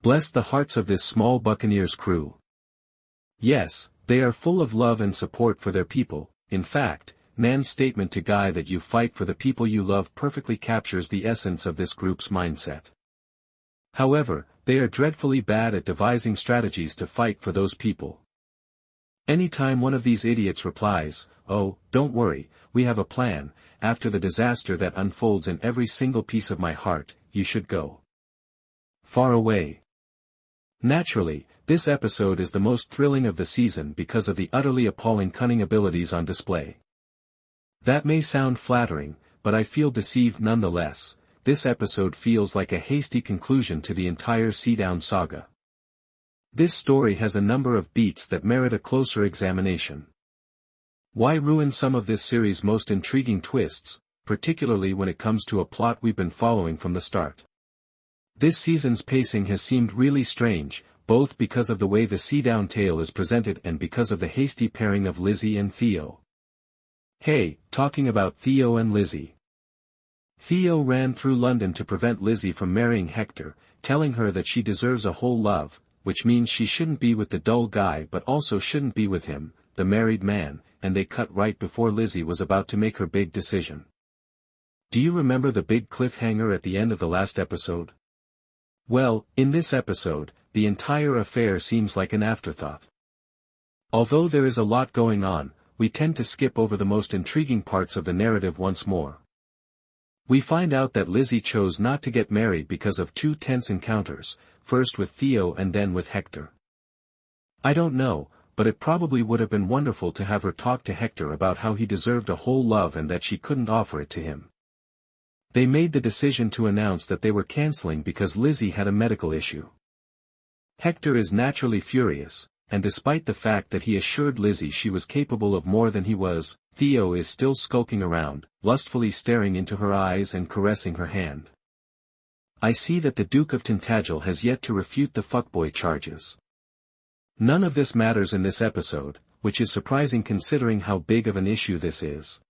Bless the hearts of this small Buccaneers crew. Yes, they are full of love and support for their people. In fact, Nan's statement to Guy that you fight for the people you love perfectly captures the essence of this group's mindset. However, they are dreadfully bad at devising strategies to fight for those people. Anytime one of these idiots replies, "Oh, don't worry, we have a plan," after the disaster that unfolds in every single piece of my heart, you should go far away. Naturally, this episode is the most thrilling of the season because of the utterly appalling cunning abilities on display. That may sound flattering, but I feel deceived nonetheless. This episode feels like a hasty conclusion to the entire Seadown saga. This story has a number of beats that merit a closer examination. Why ruin some of this series' most intriguing twists, particularly when it comes to a plot we've been following from the start? This season's pacing has seemed really strange, both because of the way the Seadown tale is presented and because of the hasty pairing of Lizzie and Theo. Hey, talking about Theo and Lizzie. Theo ran through London to prevent Lizzie from marrying Hector, telling her that she deserves a whole love, which means she shouldn't be with the dull guy but also shouldn't be with him, the married man, and they cut right before Lizzie was about to make her big decision. Do you remember the big cliffhanger at the end of the last episode? Well, in this episode, the entire affair seems like an afterthought. Although there is a lot going on, we tend to skip over the most intriguing parts of the narrative once more. We find out that Lizzie chose not to get married because of two tense encounters, first with Theo and then with Hector. I don't know, but it probably would have been wonderful to have her talk to Hector about how he deserved a whole love and that she couldn't offer it to him. They made the decision to announce that they were canceling because Lizzie had a medical issue. Hector is naturally furious, and despite the fact that he assured Lizzie she was capable of more than he was, Theo is still skulking around, lustfully staring into her eyes and caressing her hand. I see that the Duke of Tintagel has yet to refute the fuckboy charges. None of this matters in this episode, which is surprising considering how big of an issue this is.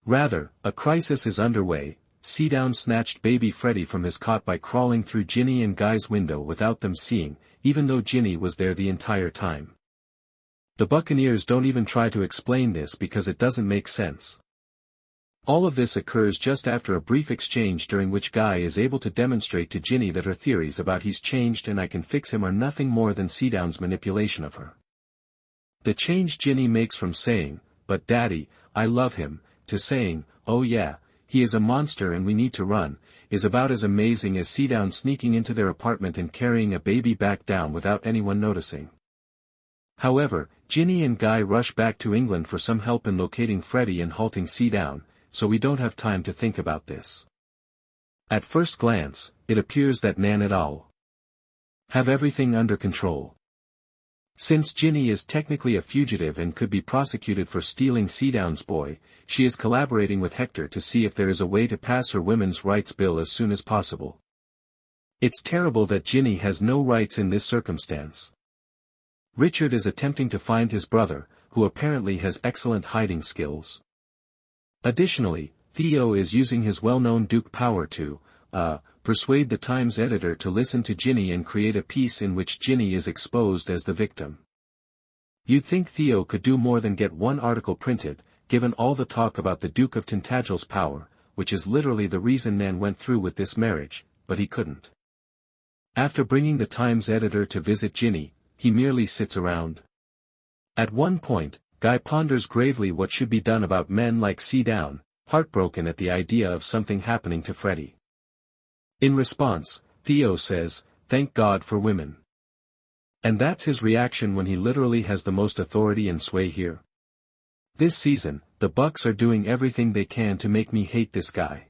Rather, a crisis is underway. Seadown snatched baby Freddy from his cot by crawling through Ginny and Guy's window without them seeing, even though Ginny was there the entire time. The Buccaneers don't even try to explain this because it doesn't make sense. All of this occurs just after a brief exchange during which Guy is able to demonstrate to Ginny that her theories about he's changed and I can fix him are nothing more than Seadown's manipulation of her. The change Ginny makes from saying, "But Daddy, I love him," to saying, "Oh yeah, he is a monster and we need to run," is about as amazing as Seadown sneaking into their apartment and carrying a baby back down without anyone noticing. However, Ginny and Guy rush back to England for some help in locating Freddy and halting Seadown, so we don't have time to think about this. At first glance, it appears that Nan et al. Have everything under control. Since Ginny is technically a fugitive and could be prosecuted for stealing Seadown's boy, she is collaborating with Hector to see if there is a way to pass her women's rights bill as soon as possible. It's terrible that Ginny has no rights in this circumstance. Richard is attempting to find his brother, who apparently has excellent hiding skills. Additionally, Theo is using his well-known Duke power to, persuade the Times editor to listen to Ginny and create a piece in which Ginny is exposed as the victim. You'd think Theo could do more than get one article printed, given all the talk about the Duke of Tintagel's power, which is literally the reason Nan went through with this marriage, but he couldn't. After bringing the Times editor to visit Ginny, he merely sits around. At one point, Guy ponders gravely what should be done about men like Seadown, heartbroken at the idea of something happening to Freddy. In response, Theo says, "Thank God for women." And that's his reaction when he literally has the most authority and sway here. This season, the Bucks are doing everything they can to make me hate this guy.